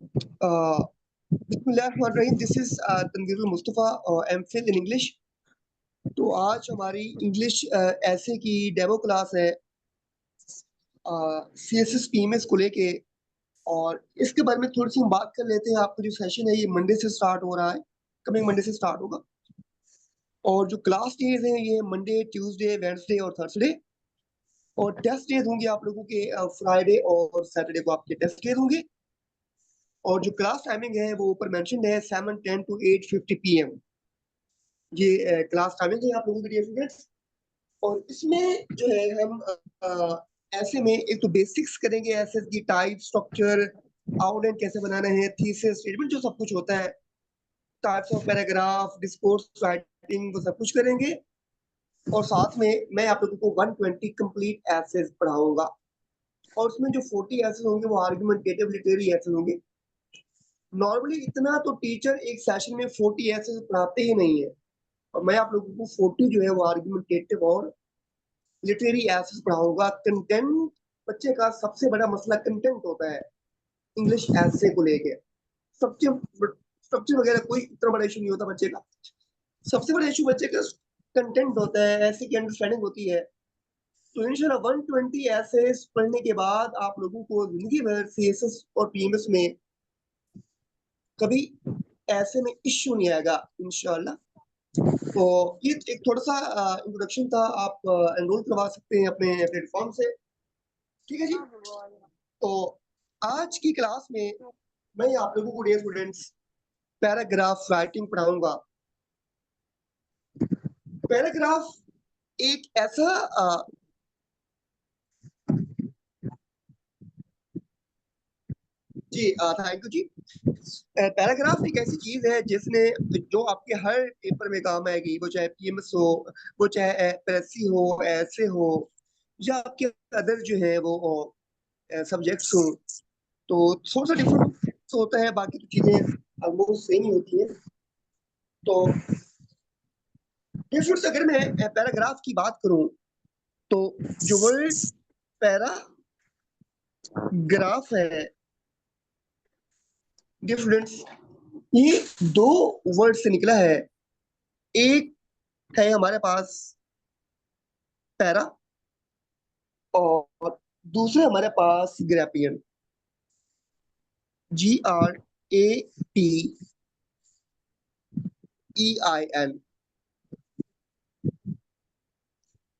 बिस्मिल्लाहिर्रहमानिर्रहीम। This is Tanvirul Mustafa, MPhil in English. तो आज हमारी इंग्लिश ऐसे की डेमो क्लास है सीएसएस पीएमएस को लेके। और इसके बारे में थोड़ी सी हम बात कर लेते हैं। आपका जो सेशन है ये मंडे से स्टार्ट हो रहा है, कमिंग मंडे से स्टार्ट होगा। और जो क्लास डेज हैं ये मंडे, ट्यूसडे, वेडनेसडे और थर्सडे। और टेस्ट डेज होंगे आप लोगों के फ्राइडे और सैटरडे को आपके टेस्ट डेज होंगे। और जो क्लास टाइमिंग है वो ऊपर मेंशन्ड है 7:10 to 8:50 PM। ये क्लास टाइमिंग है आप लोगों के डियर स्टूडेंट्स। और इसमें जो है हम ऐसे में एक तो बेसिक्स करेंगे, ऐसे की टाइप, स्ट्रक्चर, आउटलाइन कैसे बनाना है, थीसिस स्टेटमेंट, जो सब कुछ होता है, types of paragraph, discourse writing, वो सब कुछ करेंगे। और साथ में मैं आप लोगों को 120 कंप्लीट एसेज पढ़ाऊंगा। और उसमें जो 40 एसेज होंगे वो आर्गुमेंटेटिव लिटरेरी एसेज होंगे। नॉर्मली इतना तो टीचर एक सेशन में 40 एसेज पढ़ाते ही नहीं है, और मैं आप लोगों को 40 जो है वो आर्गुमेंटेटिव और लिटरेरी एसेस पढ़ाऊंगा। कंटेंट, बच्चे का सबसे बड़ा मसला कंटेंट होता है इंग्लिश एसे को लेके। स्ट्रक्चर स्ट्रक्चर वगैरह कोई इतना बड़ा इशू नहीं होता बच्चे का। सबसे बड़ा इशू बच्चे का कंटेंट होता है, ऐसे की अंडरस्टैंडिंग होती है। तो इंशाल्लाह 120 एसेस पढ़ने के बाद आप लोगों को जिंदगी भर सीएसएस और पीएमएस में कभी ऐसे में इश्यू नहीं आएगा इंशाल्लाह। तो ये एक थोड़ा सा इंट्रोडक्शन था। आप एनरोल करवा सकते हैं अपने प्लेटफॉर्म से, ठीक है जी। तो आज की क्लास में मैं आप लोगों को डियर स्टूडेंट्स पैराग्राफ राइटिंग पढ़ाऊंगा। पैराग्राफ एक ऐसा जी थैंक यू जी। पैराग्राफ एक ऐसी चीज है जिसने जो आपके हर पेपर में काम आएगी, वो चाहे पीएमएस हो, वो चाहे एपीएससी हो, ऐसे हो, या आपके अदर जो है वो सब्जेक्ट्स हो। तो थोड़ा सा डिफरेंस होता है, बाकी तो चीजें ऑलमोस्ट सेम ही होती है। तो डिफरेंस अगर मैं पैराग्राफ की बात करूं तो जो वर्ड पैराग्राफ है डियर स्टूडेंट्स, ये दो वर्ड से निकला है। एक है हमारे पास पैरा, और दूसरे हमारे पास ग्रैपियन, GRAPEIN।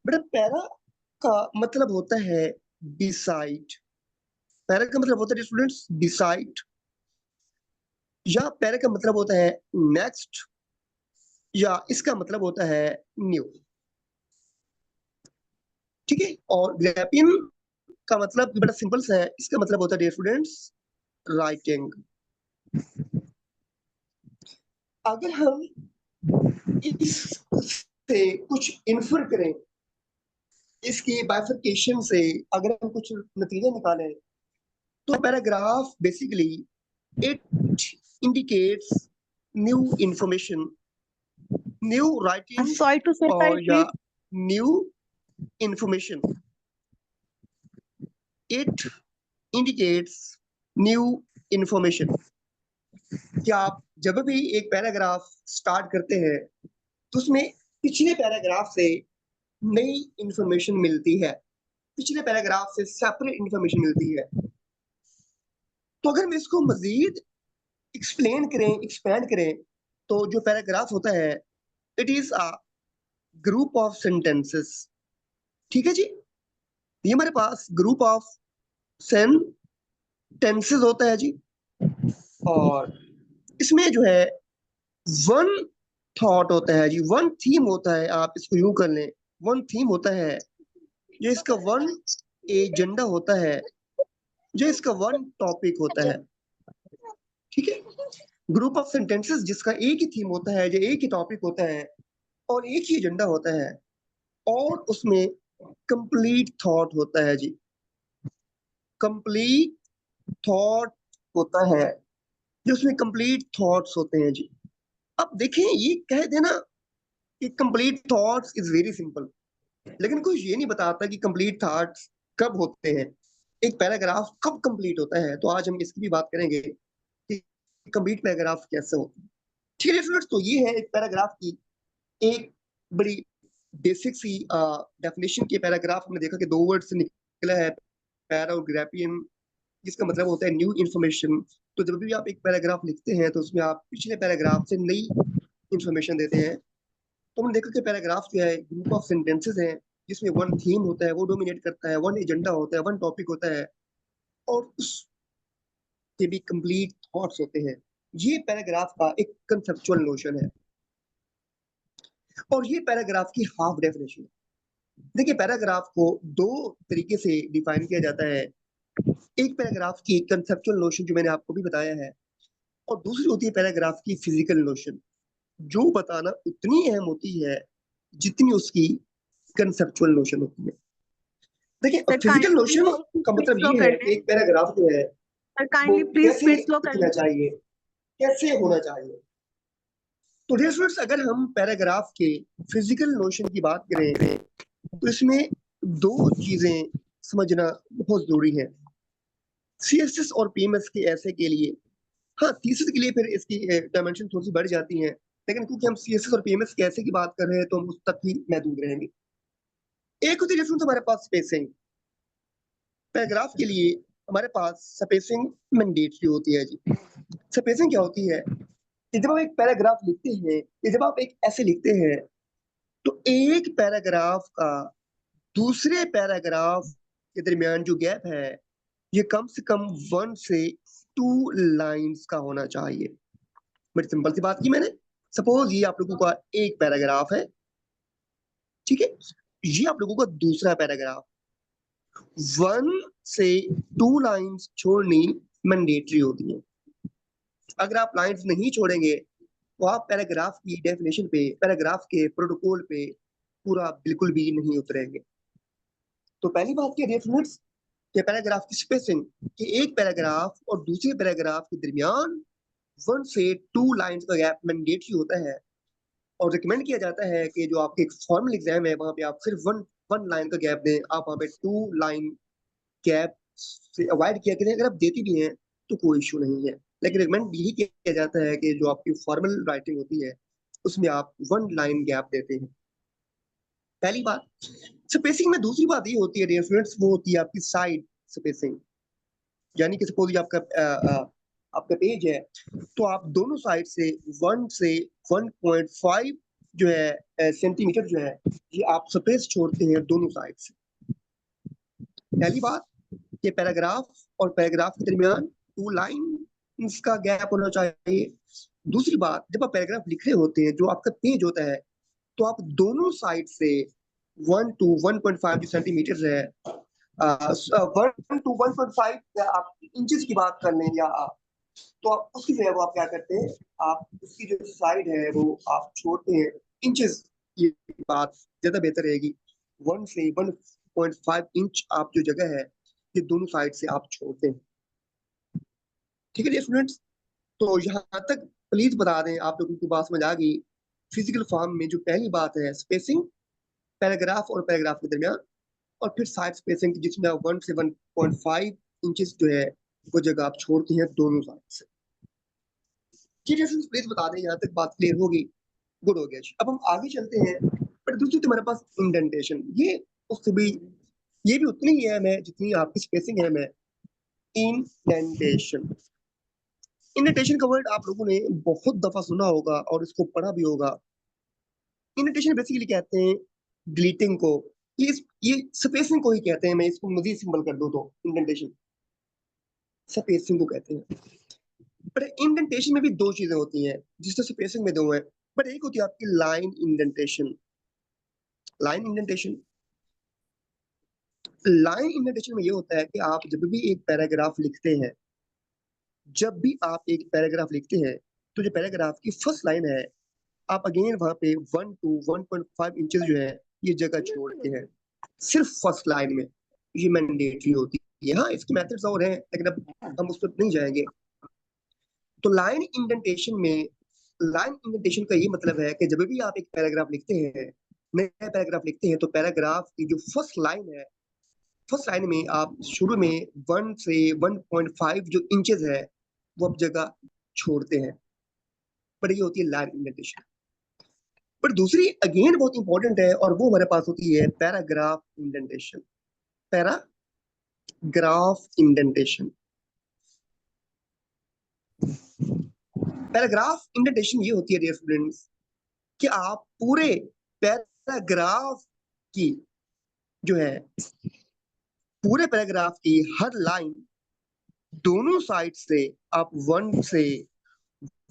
बेटा पैरा का मतलब होता है डिसाइड। पैरा का मतलब होता है स्टूडेंट्स डिसाइड, या पैरा का मतलब होता है नेक्स्ट, या इसका मतलब होता है न्यू, ठीक है। और ग्रैपियन का मतलब बड़ा सिंपल सा है, इसका मतलब होता है डियर स्टूडेंट्स राइटिंग। अगर हम इससे कुछ इन्फर करें, इसकी बाइफरकेशन से अगर हम कुछ नतीजे निकालें, तो paragraph basically it indicates new information, new I'm writing, sorry to say, sir, और या repeat. New information. It indicates new information. क्या आप जब भी एक पैराग्राफ स्टार्ट करते हैं तो उसमें पिछले पैराग्राफ से नई इंफॉर्मेशन मिलती है, पिछले पैराग्राफ से सेपरेट इंफॉर्मेशन मिलती है। तो अगर हम इसको मजीद एक्सप्लेन करें, एक्सपैंड करें, तो जो पैराग्राफ होता है it is a group of sentences, ठीक है जी। ये हमारे पास ग्रुप ऑफ सेंटेंसेस होता है जी। और इसमें जो है वन थॉट होता है जी, वन थीम होता है, आप इसको यूं कर लें। वन थीम होता है, ये इसका वन एजेंडा होता है, जो इसका वन टॉपिक होता है, ठीक है। ग्रुप ऑफ सेंटेंसेस जिसका एक ही थीम होता है, जो एक ही टॉपिक होता है और एक ही एजेंडा होता है, और उसमें कंप्लीट थॉट होता है जी, कंप्लीट थॉट होता है, जो उसमें कंप्लीट थॉट्स होते हैं जी। अब देखें, ये कह देना कि complete thoughts is very simple, लेकिन कोई ये नहीं बताता कि कंप्लीट थॉट्स कब होते हैं, एक पैराग्राफ कब कंप्लीट होता है। तो आज हम इसकी भी बात करेंगे कंप्लीट पैराग्राफ कैसे होता है। ठीक है स्टूडेंट्स, तो ये है एक पैराग्राफ की एक बड़ी बेसिक सी डेफिनेशन की। पैराग्राफ हमने देखा कि 2 वर्ड से निकला है, पैरा और ग्राफियन, जिसका मतलब होता है न्यू इन्फॉर्मेशन। तो जब भी आप एक पैराग्राफ लिखते हैं तो उसमें आप पिछले पैराग्राफ से नई इन्फॉर्मेशन देते हैं। तो हमने देखा कि पैराग्राफ जो है ग्रुप ऑफ सेंटेंसेस हैं, जिसमें वन थीम होता है, वो डोमिनेट करता है, वन एजेंडा होता है, वन टॉपिक होता है, और उसके भी कंप्लीट थॉट्स होते हैं। ये पैराग्राफ का एक कंसेप्चुअल नोशन है, और ये पैराग्राफ की हाफ डेफिनेशन है। देखिए, पैराग्राफ को 2 तरीके से डिफाइन किया जाता है। एक पैराग्राफ की कंसेप्चुअल नोशन जो मैंने आपको भी बताया है, और दूसरी होती है पैराग्राफ की फिजिकल नोशन, जो बताना उतनी अहम होती है जितनी उसकी कंसेप्चुअल नोशन होती है। देखिए, सर फिजिकल काइंडली नोशन का प्लीज मतलब स्लो ये कर है लें। कि एक पैराग्राफ जो है सर वो काइंडली प्लीज कैसे स्पीड स्लो कर दिखना लें। चाहिए, कैसे होना चाहिए। तो डियर स्टूडेंट्स, अगर हम पैराग्राफ के फिजिकल नोशन की बात करें तो इसमें 2 चीजें समझना बहुत जरूरी है। सीएसएस और पीएमएस के ऐसे के लिए, हाँ, थीसिस के लिए फिर इसकी डायमेंशन थोड़ी सी बढ़ जाती है, लेकिन क्योंकि हम सीएसएस और पीएमएस के ऐसे की बात कर रहे हैं तो हम उस तक ही महदूद रहेंगे। एक होती है हमारे पास स्पेसिंग। पैराग्राफ के लिए हमारे पास स्पेसिंग मैंडेटरी होती है जी। स्पेसिंग क्या होती है कि जब आप एक पैराग्राफ लिखते हैं या जब आप एक ऐसे लिखते हैं, तो एक पैराग्राफ का दूसरे पैराग्राफ के दरमियान जो गैप है, ये कम से कम 1 से 2 लाइंस का होना चाहिए। बड़ी सिंपल सी बात की मैंने। सपोज ये आप लोगों का एक पैराग्राफ है, ठीक है, ये आप लोगों का दूसरा पैराग्राफ, 1 से 2 लाइंस छोड़नी मैंडेटरी होती है। अगर आप लाइंस नहीं छोड़ेंगे तो आप पैराग्राफ की डेफिनेशन पे, पैराग्राफ के प्रोटोकॉल पे पूरा बिल्कुल भी नहीं उतरेंगे। तो पहली बात क्या है स्टूडेंट्स, कि पैराग्राफ की स्पेसिंग, कि एक पैराग्राफ और दूसरे पैराग्राफ के दरमियान 1 से 2 लाइंस का गैप मैंडेटरी होता है, और रिकमेंड किया जाता है कि जो आपके फॉर्मल एग्जाम है वहां पे आप सिर्फ वन लाइन का गैप दें। आप वहां पे 2 लाइन गैप से अवॉइड किया करें। अगर आप देती भी हैं तो कोई इशू नहीं है, लेकिन रिकमेंड यही किया जाता है कि जो आपकी फॉर्मल राइटिंग होती है उसमें आप 1 लाइन गैप देते हैं। पहली बात स्पेसिंग में। दूसरी बात ये होती है डियर फ्रेंड्स, वो होती है आपकी साइड स्पेसिंग। यानी कि सपोज आपका पेज है, तो आप दोनों साइड से 1 से 1.5 जो है सेंटीमीटर जो है, ये आप स्पेस छोड़ते हैं दोनों साइड से। पहली बात, ये पैराग्राफ और पैराग्राफ के दरमियान 2 लाइन का गैप होना चाहिए। दूसरी बात, जब आप पैराग्राफ लिख रहे होते हैं, जो आपका पेज होता है, तो आप दोनों साइड से 1 to 1.5 जो सेंटीमीटर है, 1 to 1.5 आप इंचेस की बात कर लें, या तो आप उसकी जो है वो आप क्या करते हैं, आप उसकी जो साइड है वो आप छोड़ते हैं इंचेस। ये बात ज्यादा बेहतर रहेगी। 1 से 1.5 इंच आप जो जगह है, ये दोनों साइड से आप छोड़ते हैं। ठीक है स्टूडेंट्स, तो यहाँ तक प्लीज बता दें, आप लोगों की बात समझ आ गई। फिजिकल फॉर्म में जो पहली बात है स्पेसिंग, पैराग्राफ और पैराग्राफ के दरमियान, और फिर साइड स्पेसिंग जिसमें 1 से 1.5 इंचेस जो है वो जगह आप छोड़ते हैं दोनों साइड से। ठीक है प्लीज बता दें, यहाँ तक बात क्लियर होगी। गुड हो गया। अब हम आगे चलते हैं। पर दूसरी तुम्हारे पास इंडेंटेशन, ये उससे भी, ये भी उतनी ही अहम है जितनी आपकी स्पेसिंग अहम है। इंडेंटेशन, इंडेंटेशन का वर्ड आप लोगों ने बहुत दफा सुना होगा और इसको पढ़ा भी होगा। इंडेंटेशन बेसिकली कहते हैं डिलीटिंग को, ये स्पेसिंग को ही कहते हैं। मैं इसको मजीद सिंपल कर दूं तो इंडेंटेशन स्पेसिंग को कहते हैं। पर इंडेंटेशन में भी 2 चीजें होती हैं, जिससे स्पेसिंग में 2 है। बट एक होती है आपकी line indentation. Line indentation, line indentation में ये होता है कि आप जब भी एक पैराग्राफ लिखते हैं, जब भी आप एक पैराग्राफ लिखते हैं, तो जो पैराग्राफ की फर्स्ट लाइन है, आप अगेन वहां पे 1 to 1.5 इंचेस जो है ये जगह छोड़ते हैं, सिर्फ फर्स्ट लाइन में। ये मैंडेटरी होती है। हाँ, इसके मेथड्स और हैं, लेकिन अब हम उस पर नहीं जाएंगे। तो लाइन इंडेंटेशन में, लाइन इंडेंटेशन का ये मतलब है कि जब भी आप एक पैराग्राफ लिखते हैं, नया पैराग्राफ लिखते हैं, तो पैराग्राफ की जो फर्स्ट लाइन है, फर्स्ट लाइन में आप शुरू में 1 से 1.5 जो इंचेस है वो अब जगह छोड़ते हैं, पर ये होती है लाइन इंडेंटेशन। पर दूसरी अगेन बहुत इंपॉर्टेंट है और वो हमारे पास होती है paragraph indentation. Paragraph indentation, paragraph indentation ये होती है डियर स्टूडेंट्स कि आप पूरे पैराग्राफ की जो है, पूरे पैराग्राफ की हर लाइन दोनों साइड से आप 1 से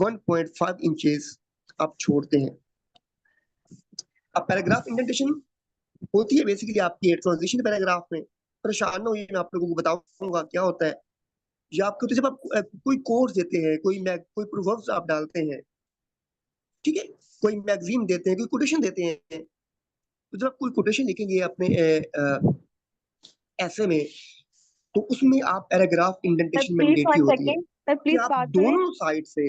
1.5 इंचेस आप छोड़ते हैं। अब पैराग्राफ इंडेंटेशन होती है बेसिकली आपकी ट्रांजिशन पैराग्राफ में। परेशान ना होइए, मैं आप लोगों को बताऊंगा क्या होता है। ये आपको तो जब आप कोई कोर्स देते हैं, कोई प्रोवर्ब्स आप डालते हैं, ठीक है, कोई मैगजीन देते हैं, कोई कोटेशन देते हैं, तो जब आप कोई कोटेशन लिखेंगे अपने ऐसे में, तो उसमें आप पैराग्राफ इंडेंटेशन मैंडेटरी होती है कि आप दोनों साइड से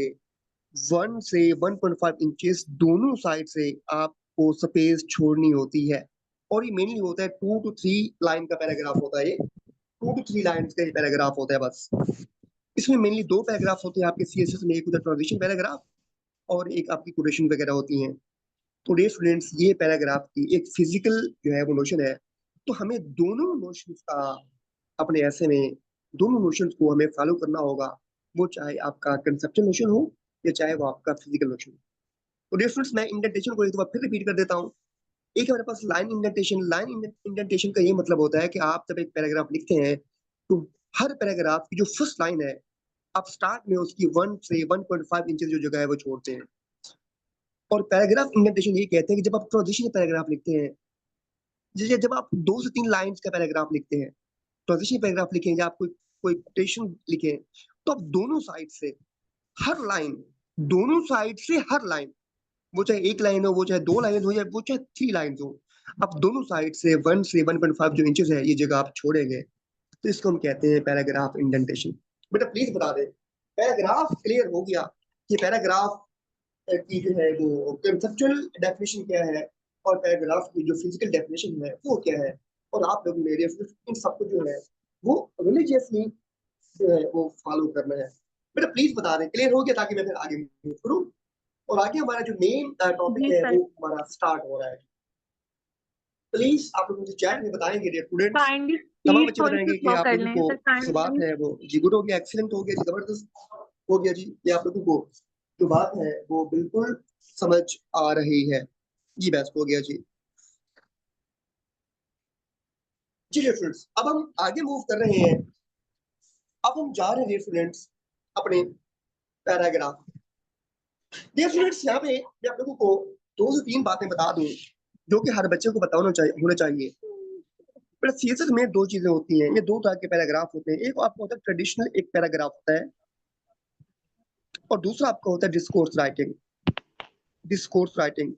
1 से 1.5 इंचेस दोनों साइड से आपको स्पेस छोड़नी होती है। और ये मेनली होता है 2 to 3 लाइन का पैराग्राफ होता है। ये 2 to 3 लाइन का पैराग्राफ होता है बस। इसमें मेनली 2 पैराग्राफ होते हैं आपके सीएसएस में, एक होता है ट्रांजिशन पैराग्राफ और एक आपकी कोटेशन वगैरह होती हैं। तो डियर स्टूडेंट्स, ये पैराग्राफ की एक फिजिकल जो है वो नोशन है। तो हमें दोनों नोशंस का अपने ऐसे में दोनों नोशंस को हमें फॉलो करना होगा, वो चाहे आपका कंसेप्चुअल नोशन हो या चाहे वो आपका फिजिकल नोशन हो। तो डियर स्टूडेंट्स, मैं इंडेंटेशन को एक बार फिर रिपीट कर देता हूँ। एक हमारे पास लाइन इंडेंटेशन। लाइन इंडेंटेशन का ये मतलब होता है कि आप जब एक पैराग्राफ लिखते हैं तो हर पैराग्राफ की जो फर्स्ट लाइन है, आप स्टार्ट में उसकी 1 से 1.5 इंचेस जो जगह है वो छोड़ते हैं। और पैराग्राफ इंडेंटेशन ये कहते हैं कि जब आप ट्रांजिशन पैराग्राफ लिखते हैं, जैसे जब आप 2 से 3 लाइंस का पैराग्राफ लिखते हैं, ट्रांजिशन पैराग्राफ लिखें या आप कोई कोई कोटेशन लिखें, तो आप दोनों साइड से हर लाइन, दोनों साइड से हर लाइन, वो चाहे 1 लाइन हो, वो चाहे 2 लाइन हो या वो चाहे 3 लाइन हो, आप दोनों साइड से 1 से 1.5 जो इंचेस है ये जगह आप छोड़ेंगे, तो इसको हम कहते हैं पैराग्राफ इंडेंटेशन। बेटा प्लीज बता दें, पैराग्राफ क्लियर हो गया कि पैराग्राफ की जो है वो कंसेप्चुअल डेफिनेशन क्या है और पैराग्राफ की जो फिजिकल डेफिनेशन है वो क्या है, और आप लोग मेरे इन सबको जो है वो रिलीजियसली जो है वो फॉलो करना है। बेटा प्लीज बता दें, क्लियर हो गया, ताकि मैं फिर आगे मूव करूं और आगे हमारा जो मेन टॉपिक है वो हमारा स्टार्ट हो रहा है। प्लीज आप लोग मुझे चैट में बताएंगे डियर स्टूडेंट्स, तमाम बच्चे बताएंगे कि आप लोगों को जो बात है वो जी गुड हो गया, एक्सीलेंट हो गया जी, जबरदस्त हो गया जी, ये आप लोगों को जो बात है वो बिल्कुल समझ आ रही है जी, बेस्ट हो गया जी। जी डियर स्टूडेंट्स, अब हम आगे मूव कर रहे हैं। अब हम जा रहे हैं डियर स्टूडेंट्स अपने पैराग्राफ। डियर स्टूडेंट्स, यहाँ पे मैं आप लोगों को 2 से 3 बातें बता दूं जो कि हर बच्चे को पता होना चाहिए। पर सीएसएस में 2 चीजें होती हैं, ये 2 तरह के पैराग्राफ होते हैं। एक आपका होता है ट्रेडिशनल एक पैराग्राफ होता है और दूसरा आपका होता है डिस्कोर्स राइटिंग। डिस्कोर्स राइटिंग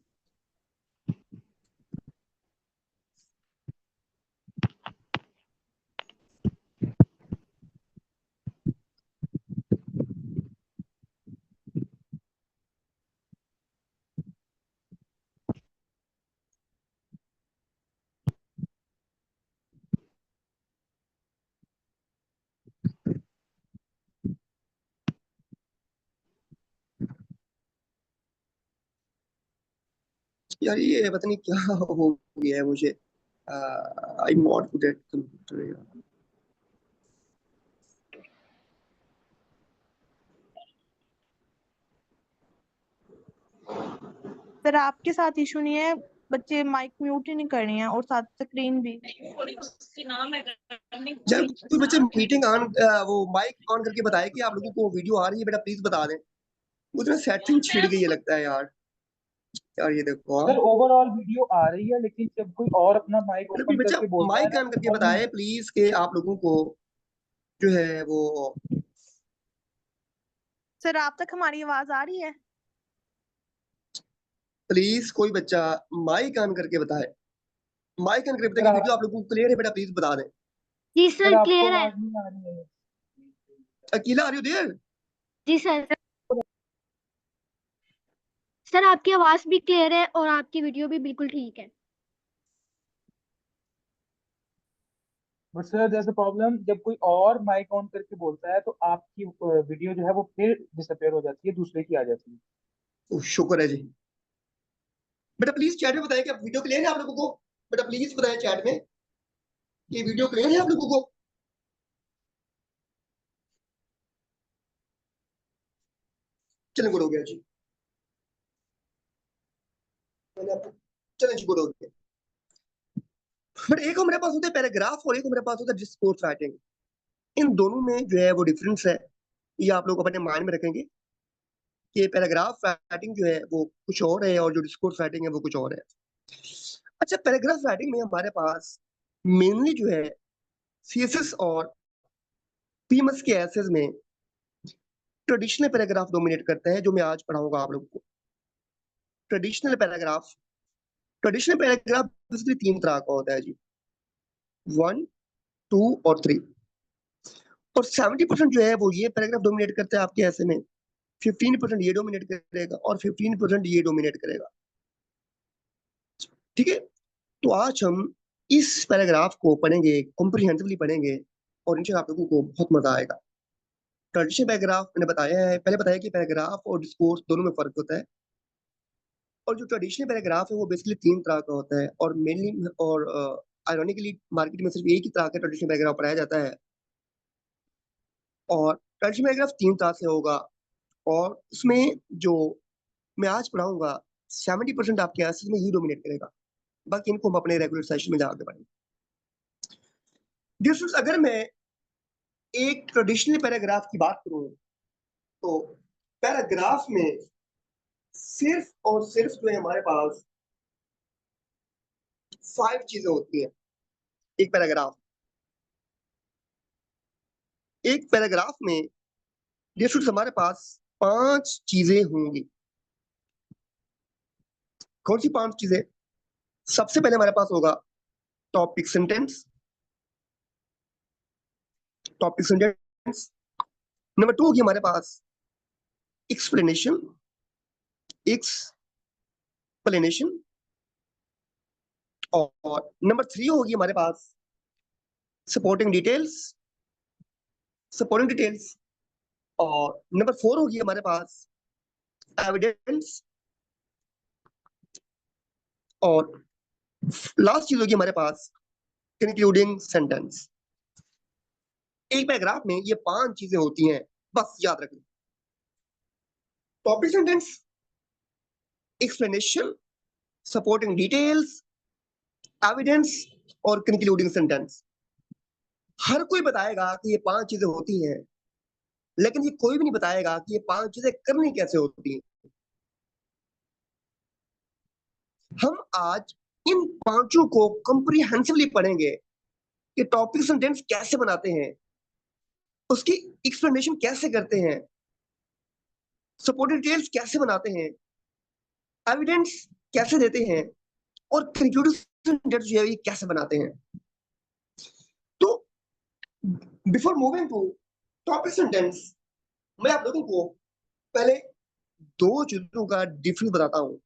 यार, ये पता नहीं क्या हो गया है मुझे। I am not good at computer. Sir आपके साथ इशू नहीं है, बच्चे माइक म्यूट ही नहीं कर रहे हैं और साथ स्क्रीन भी। जब कोई बच्चे मीटिंग ऑन वो माइक ऑन करके बताए कि आप लोगों को वीडियो आ रही है, बेटा प्लीज बता दें। उसमें सेटिंग छिड़ गई है लगता है यार। यार ये देखो सर ओवरऑल वीडियो आ रही है, लेकिन जब कोई और अपना माइक कोई ओपन बच्चा करके बोलता है माइक ना ऑन करके तो बताए प्लीज कि आप लोगों को जो है वो। सर आप तक हमारी आवाज आ रही है? प्लीज कोई बच्चा माइक ऑन करके बताए, माइक ऑन करके बताए कि वीडियो आप लोगों को क्लियर है, बेटा प्लीज बता दें। जी सर सर आपको क्लियर है। आवाज नहीं आ रही है। अकेला आ रही हो देर? जी सर आपकी आवाज भी क्लियर है और आपकी वीडियो भी बिल्कुल ठीक है। बट सर जैसे प्रॉब्लम, जब कोई और माइक ऑन करके बोलता है तो आपकी वीडियो जो है वो फिर डिसअपेयर हो जाती है, दूसरे की आ जाती है। शुक्र है जी। बेटा प्लीज चैट में बताएं कि आप वीडियो क्लियर है आप लोगों को। बेटा प्लीज बताएं चैट में कि वीडियो क्लियर है आप लोगों को। चलो गुड हो गया जी, मैंने आपको, चलो जी गुड हो गया। बट एक हमारे पास होता है पैराग्राफ और एक हमारे पास होता है डिस्कोर्स राइटिंग। इन दोनों में जो है वो डिफरेंस है, ये आप लोग अपने माइंड में रखेंगे कि पैराग्राफ राइटिंग जो है वो कुछ और है और जो डिस्कोर्स राइटिंग है वो कुछ और है। अच्छा, पैराग्राफ राइटिंग में हमारे पास मेनली जो है सीएसएस और पीएमएस के एसेस में ट्रेडिशनल पैराग्राफ डोमिनेट करते हैं, जो मैं आज पढ़ाऊंगा आप लोगों को। Traditional paragraph, traditional paragraph basically 3 तरह का होता है जी, 1, 2 और 3। और 70% जो है वो ये पैराग्राफ डोमिनेट करते हैं आपके ऐसे में, 15% ये डोमिनेट करेगा और 15% ये डोमिनेट करेगा। ठीक है, तो आज हम इस पैराग्राफ को पढ़ेंगे, कॉम्प्रिहेंसिवली पढ़ेंगे और इंशाल्लाह आप लोगों को बहुत मजा आएगा। ट्रेडिशनल पैराग्राफ मैंने बताया है, पहले बताया कि पैराग्राफ और डिस्कोर्स दोनों में फर्क होता है। और जो ट्रेडिशनल पैराग्राफ है वो बेसिकली 3 तरह का होता है और मेनली और आयरॉनिकली मार्केट में सिर्फ एक ही तरह का ट्रेडिशनल पैराग्राफ पढ़ाया जाता है। और ट्रेडिशनल पैराग्राफ 3 तरह से होगा और उसमें जो मैं आज पढ़ाऊंगा 70% आपके आंसर में ही डोमिनेट करेगा, बाकी इनको हम अपने रेगुलर सेशन में जाके पढ़ेंगे। डियर स्टूडेंट्स, अगर मैं एक ट्रेडिशनल पैराग्राफ की बात करूं तो पैराग्राफ में सिर्फ और सिर्फ जो है हमारे पास 5 चीजें होती हैं। एक पैराग्राफ में डियर स्टूडेंट्स हमारे पास 5 चीजें होंगी। कौन सी 5 चीजें? सबसे पहले हमारे पास होगा topic sentence, topic sentence. Number 2 होगी हमारे पास एक्सप्लेनेशन, एक्सप्लेनेशन। और नंबर 3 होगी हमारे पास सपोर्टिंग डिटेल्स, सपोर्टिंग डिटेल्स। और नंबर 4 होगी हमारे पास एविडेंस। और लास्ट चीज होगी हमारे पास कंक्लूडिंग सेंटेंस। एक पैराग्राफ में ये 5 चीजें होती हैं, बस याद रखना। Topic sentence, explanation, supporting details, evidence और कंक्लूडिंग सेंटेंस। हर कोई बताएगा कि ये 5 चीजें होती हैं, लेकिन ये कोई भी नहीं बताएगा कि ये 5 चीजें करनी कैसे होती हैं। हम आज इन 5 को कॉम्प्रिहेंसिवली पढ़ेंगे कि टॉपिक सेंटेंस कैसे बनाते हैं, उसकी एक्सप्लेनेशन कैसे करते हैं, सपोर्टिंग डिटेल्स कैसे बनाते हैं, एविडेंस कैसे देते हैं और कंक्लूडिंग सेंटेंस जो है ये कैसे बनाते हैं। तो before moving to topic sentence, मैं आप लोगों को पहले 2 चीजों का डिफरेंस बताता हूं।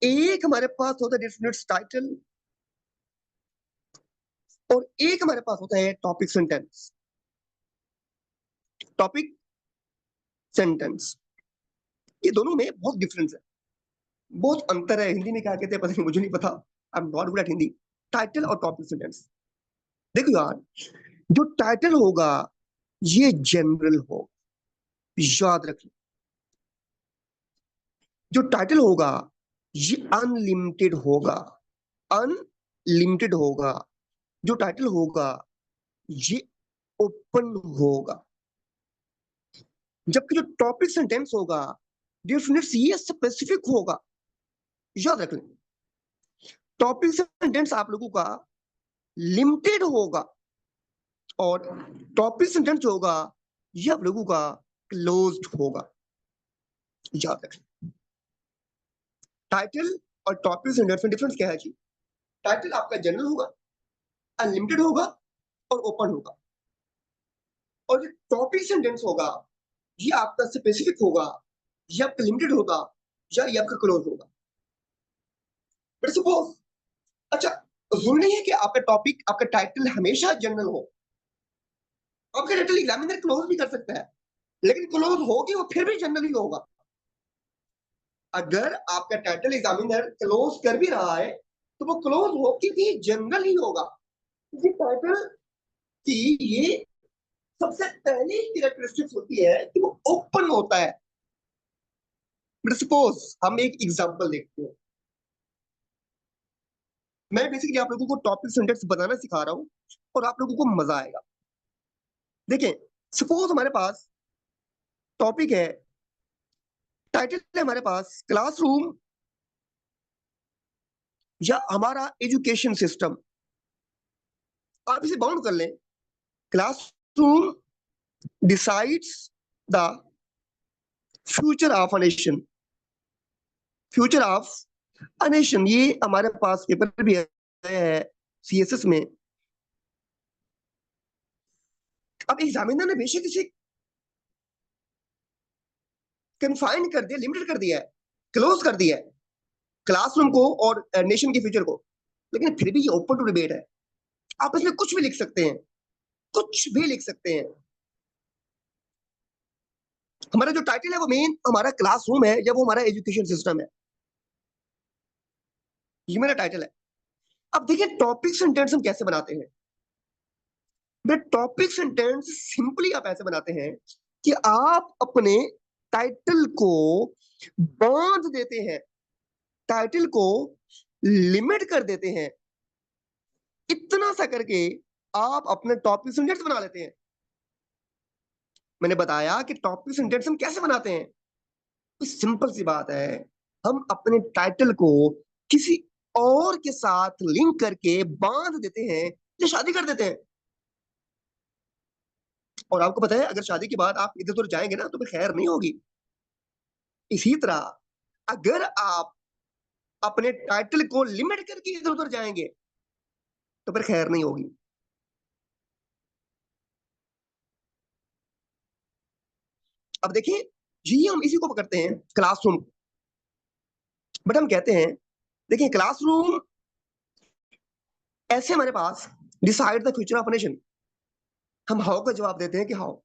एक हमारे पास होता है डिफरेंस टाइटल और एक हमारे पास होता है टॉपिक सेंटेंस। टॉपिक सेंटेंस, ये दोनों में बहुत डिफरेंस है, बहुत अंतर है। हिंदी में क्या कहते हैं पता नहीं, मुझे नहीं पता, I am not good at Hindi. Title और टॉपिक सेंटेंस, देखो यार, जो टाइटल होगा ये जनरल हो, याद रखना। जो टाइटल होगा ये अनलिमिटेड होगा, अनलिमिटेड होगा। जो टाइटल होगा ये ओपन होगा, जबकि जो टॉपिक सेंटेंस होगा डियर स्टूडेंट्स ये स्पेसिफिक होगा। याद रख लें, टॉपिक सेंटेंस आप लोगों का लिमिटेड होगा और टॉपिक सेंटेंस जो होगा ये आप लोगों का क्लोज्ड होगा। याद रखें, टाइटल और टॉपिक सेंटेंस में डिफरेंस क्या है जी? टाइटल आपका जनरल होगा, अनलिमिटेड होगा और ओपन होगा, और जो टॉपिक सेंटेंस होगा ये आपका स्पेसिफिक होगा, ये आपका लिमिटेड होगा या ये आपका क्लोज होगा। बट सपोज, अच्छा जरूरी नहीं है कि आपका टॉपिक, आपका टाइटल हमेशा जनरल हो। आपका टाइटल एग्जामिनर क्लोज भी कर सकता है, लेकिन क्लोज होगी वो फिर भी जनरल ही होगा। अगर आपका टाइटल एग्जामिनर क्लोज कर भी रहा है तो वो क्लोज होके भी जनरल ही होगा, क्योंकि टाइटल की ये सबसे पहली कैरेक्टरिस्टिक्स होती है कि वो ओपन होता है। सपोज हम एक एग्जांपल देखते हैं। मैं बेसिकली आप लोगों को टॉपिक सेंटेंस बनाना सिखा रहा हूं और आप लोगों को मजा आएगा। देखें, सपोज हमारे पास टॉपिक है, टाइटल है हमारे पास क्लासरूम या हमारा एजुकेशन सिस्टम। आप इसे बाउंड कर लें, classroom decides the future of a nation. Future of a nation, ये हमारे पास पेपर भी है सीएसएस में। अब एग्जामिनर ने बेशक इसे कन्फाइंड कर दिया, लिमिटेड कर दिया है, क्लोज कर दिया है क्लासरूम को और नेशन के फ्यूचर को, लेकिन फिर भी ये ओपन टू डिबेट है। आप इसमें कुछ भी लिख सकते हैं, कुछ भी लिख सकते हैं। हमारा जो टाइटल है वो मेन हमारा क्लासरूम है या वो हमारा एजुकेशन सिस्टम है, ये मेरा टाइटल है। अब देखिए टॉपिक सेंटेंस हम कैसे बनाते हैं। टॉपिक सेंटेंस सिंपली आप ऐसे बनाते हैं कि आप अपने टाइटल को बांध देते हैं, टाइटल को लिमिट कर देते हैं, इतना सा करके आप अपने टॉपिक सेंटेंस बना लेते हैं। मैंने बताया कि टॉपिक सेंटेंस हम कैसे बनाते हैं, तो सिंपल सी बात है, हम अपने टाइटल को किसी और के साथ लिंक करके बांध देते हैं या शादी कर देते हैं। और आपको पता है अगर शादी के बाद आप इधर उधर जाएंगे ना तो फिर खैर नहीं होगी। इसी तरह अगर आप अपने टाइटल को लिमिट करके इधर उधर जाएंगे तो फिर खैर नहीं होगी। अब देखिए जी, हम इसी को पकड़ते हैं क्लासरूम, बट हम कहते हैं देखिए क्लासरूम ऐसे हमारे पास decide the future of nation. हम हाउ का जवाब देते हैं कि हाउ।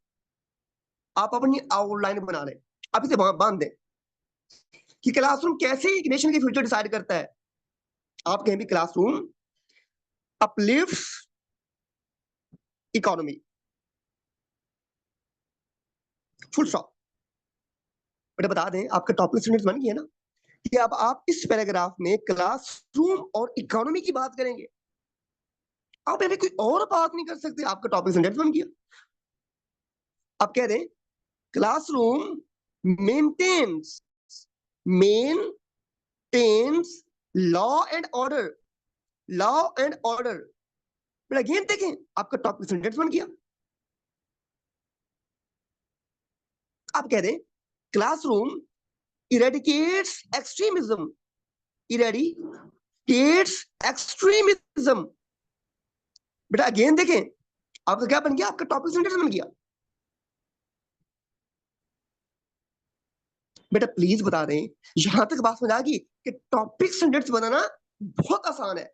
आप अपनी आउटलाइन बना लें, आप इसे बांध दें कि क्लासरूम कैसे एक नेशन के फ्यूचर डिसाइड करता है। आप कहें भी classroom uplifts economy, full stop. बेटा बता दें आपका टॉपिक सेंटेंस बन गया ना कि अब आप इस पैराग्राफ में क्लासरूम और इकोनॉमी की बात करेंगे, आप अभी कोई और बात नहीं कर सकते, आपका टॉपिक सेंटेंस बन गया। आप कह दें classroom maintains law and order, law and order. But again देखें आपका टॉपिक सेंटेंस बन गया। आप कह दें classroom eradicates extremism, eradicates extremism. बेटा अगेन देखें आपका क्या बन गया, आपका टॉपिक सेंटेंस बन गया। बेटा प्लीज बता दें यहां तक बात समझ आ गई कि टॉपिक सेंटेंस बनाना बहुत आसान है,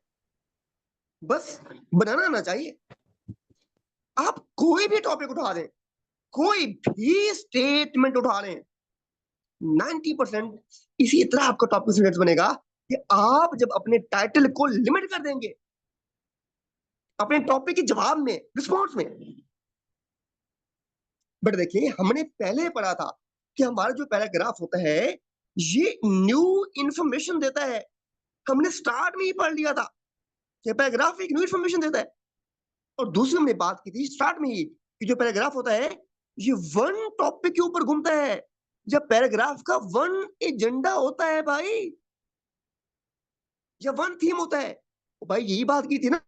बस बनाना आना चाहिए। आप कोई भी टॉपिक उठा दें, कोई भी स्टेटमेंट उठा लें, 90% इसी तरह आपका टॉपिक सेंटेंस बनेगा कि आप जब अपने टाइटल को लिमिट कर देंगे अपने टॉपिक के जवाब में, रिस्पॉन्स में। बट देखिए हमने पहले पढ़ा था कि हमारा जो पैराग्राफ होता है ये न्यू इंफॉर्मेशन देता है। हमने स्टार्ट में ही पढ़ लिया था कि पैराग्राफ एक न्यू इंफॉर्मेशन देता है। और दूसरी हमने बात की थी स्टार्ट में ही कि जो पैराग्राफ होता है ये वन टॉपिक के ऊपर घूमता है, जब पैराग्राफ का वन एजेंडा होता है भाई, या वन थीम होता है। तो भाई यही बात की थी ना,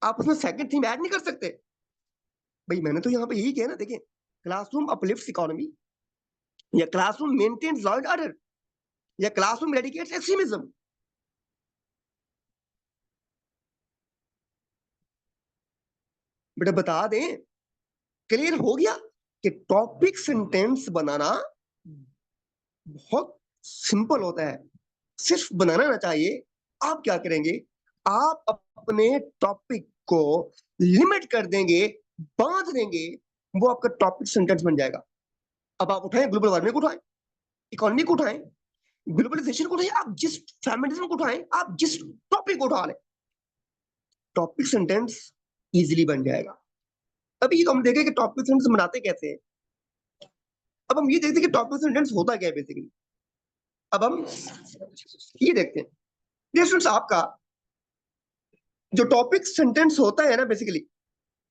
आप उसमें सेकंड थीम ऐड नहीं कर सकते। भाई मैंने तो यहाँ पे यही किया ना, देखिए क्लासरूम अपलिफ्ट्स इकोनॉमी, या classroom maintains law and order, या क्लासरूम एरेडिकेट्स एक्सट्रीमिज्म। बेटा बता दें, क्लियर हो गया कि टॉपिक सेंटेंस बनाना बहुत सिंपल होता है, सिर्फ बनाना ना चाहिए। आप क्या करेंगे, आप अपने टॉपिक को लिमिट कर देंगे, बांध देंगे, वो आपका टॉपिक सेंटेंस बन जाएगा। अब आप उठाएं, ग्लोबल वार्मिंग को उठाएं, इकोनॉमी को उठाएं, ग्लोबलाइजेशन को उठाएं, आप जिस फेमिनिज्म को उठाएं, आप जिस टॉपिक को उठा लें, टॉपिक सेंटेंस इजीली बन जाएगा। अभी हम देखें कि टॉपिक सेंटेंस बनाते कैसे हैं। अब हम ये देखते हैं कि टॉपिक सेंटेंस होता क्या है बेसिकली। अब हम ये देखते हैं, स्टूडेंट्स, आपका जो टॉपिक सेंटेंस होता है ना, बेसिकली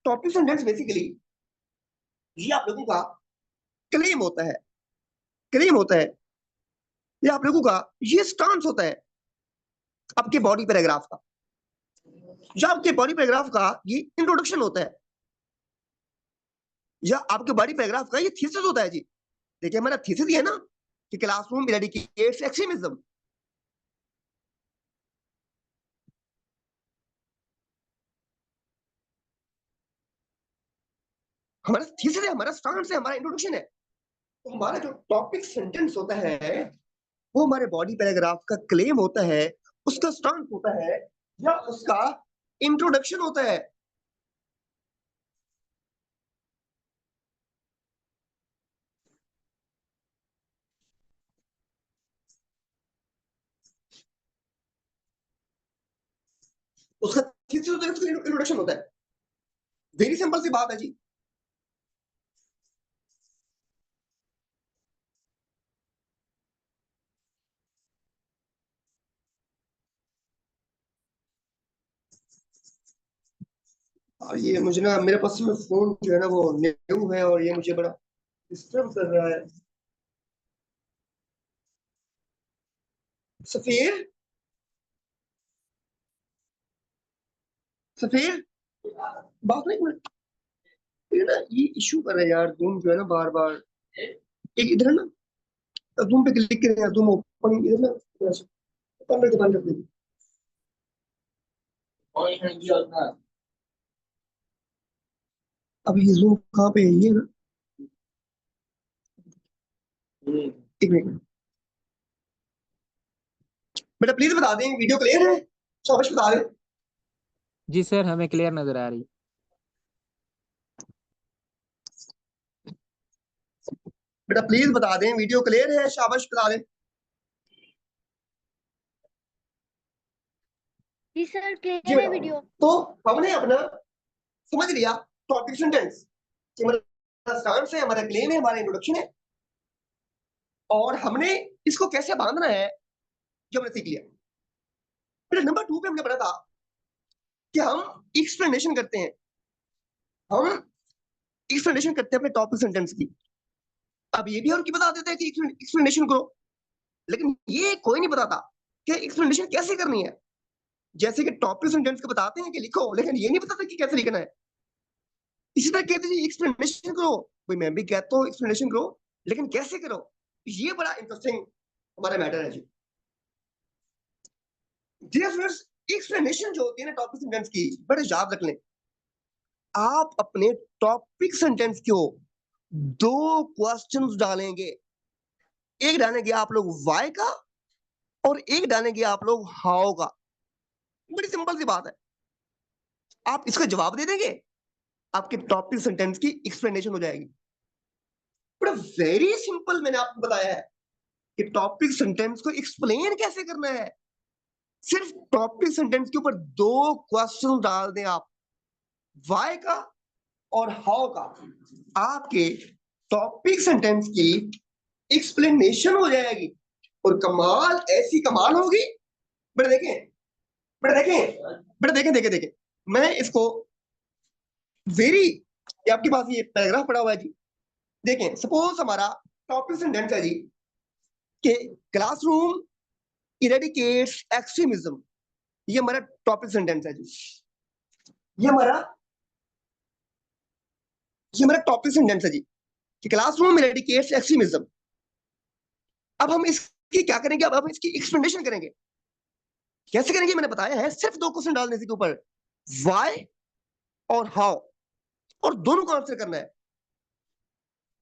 टॉपिक सेंटेंस बेसिकली ये आप लोगों का क्लेम होता है, क्लेम होता है, ये आप लोगों का ये स्टांस होता है आपके बॉडी पैराग्राफ का, या आपके बॉडी पैराग्राफ का ये इंट्रोडक्शन होता है, या आपके बॉडी पैराग्राफ का ये थीसिस होता है जी। देखिए हमारा थीसिस ये है ना कि क्लासरूम इरेडिकेट्स एक्सट्रीमिज्म। हमारा थीसिस है, हमारा स्टांस है, हमारा इंट्रोडक्शन है। तो हमारा जो टॉपिक सेंटेंस होता है वो हमारे बॉडी पैराग्राफ का क्लेम होता है, उसका स्टांस होता है, या उसका इंट्रोडक्शन होता है। उसका थीसिस होता है, उसका इंट्रोडक्शन होता है। वेरी सिंपल सी बात है जी। और ये मुझे ना, मेरे पास में फोन जो है ना वो न्यू है और ये मुझे बड़ा डिस्टर्ब कर रहा है। सफीर, सफीर, बात नहीं, एक मिनट। ये ना ये इशू कर रहा है यार, जूम जो है ना बार बार, एक इधर है ना, जूम पे क्लिक करें यार, जूम ओपन इधर ना, बंद कर दे। अब ये जूम कहाँ पे है, ये ना, एक मिनट बेटा, प्लीज बता दें वीडियो क्लियर है, शाबाश बता दें। जी सर, हमें क्लियर नजर आ रही है। बेटा प्लीज बता दें वीडियो क्लियर है, शाबाश बता दें। जी सर, जी क्लियर है बेटा, वीडियो। तो हमने अपना समझ लिया टॉपिक सेंटेंस कि हमारा स्टांस है, हमारा क्लेम है, हमारा इंट्रोडक्शन है, और हमने इसको कैसे बांधना है जो हमने सीख लिया। फिर नंबर 2 पे हमने पढ़ा था कि हम एक्सप्लेनेशन करते हैं, हम एक्सप्लेनेशन करते हैं अपने टॉपिक सेंटेंस की। अब ये भी हम बता देते हैं कि एक्सप्लेनेशन करो, लेकिन ये कोई नहीं बताता कि एक्सप्लेनेशन कैसे करनी है। जैसे कि टॉपिक सेंटेंस को बताते हैं कि लिखो, लेकिन ये नहीं बताते कि कैसे लिखना है। इसी तरह कहते हैं एक्सप्लेनेशन करो, भाई मैं भी कहता हूँ एक्सप्लेनेशन करो, लेकिन कैसे करो, ये बड़ा इंटरेस्टिंग हमारा मैटर है जी। एक्सप्लेनेशन जो होती है ना टॉपिक सेंटेंस की, बड़े याद रख लें, आप अपने टॉपिक सेंटेंस को 2 क्वेश्चंस डालेंगे। एक डालेंगे आप लोग वाई का, और एक डालेंगे आप लोग हाउ का। बड़ी सिंपल सी बात है, आप इसका जवाब दे देंगे, आपके टॉपिक सेंटेंस की एक्सप्लेनेशन हो जाएगी। बड़ा वेरी सिंपल मैंने आपको बताया है कि टॉपिक सेंटेंस को एक्सप्लेन कैसे करना है। सिर्फ टॉपिक सेंटेंस के ऊपर 2 क्वेश्चन डाल दें आप, वाई का और हाउ का, आपके टॉपिक सेंटेंस की एक्सप्लेनेशन हो जाएगी। और कमाल, ऐसी कमाल होगी। बेटा देखें, बेटा देखें, बेटा देखें, देखें देखें, मैं इसको वेरी, आपके पास ये पैराग्राफ पड़ा हुआ है जी। देखें, सपोज हमारा टॉपिक सेंटेंस है जी कि क्लासरूम इरेडिकेट्स एक्सट्रीमिज्म। ये हमारा टॉपिक सेंटेंस है जी, ये हमारा टॉपिक सेंटेंस है जी कि क्लासरूम इरेडिकेट्स एक्सट्रीमिज्म। अब हम इसकी क्या करेंगे, अब हम इसकी एक्सप्लेनेशन करेंगे। कैसे करेंगे मैंने बताया है, सिर्फ 2 क्वेश्चन डालने से के ऊपर, व्हाई और हाउ, और दोनों को आंसर करना है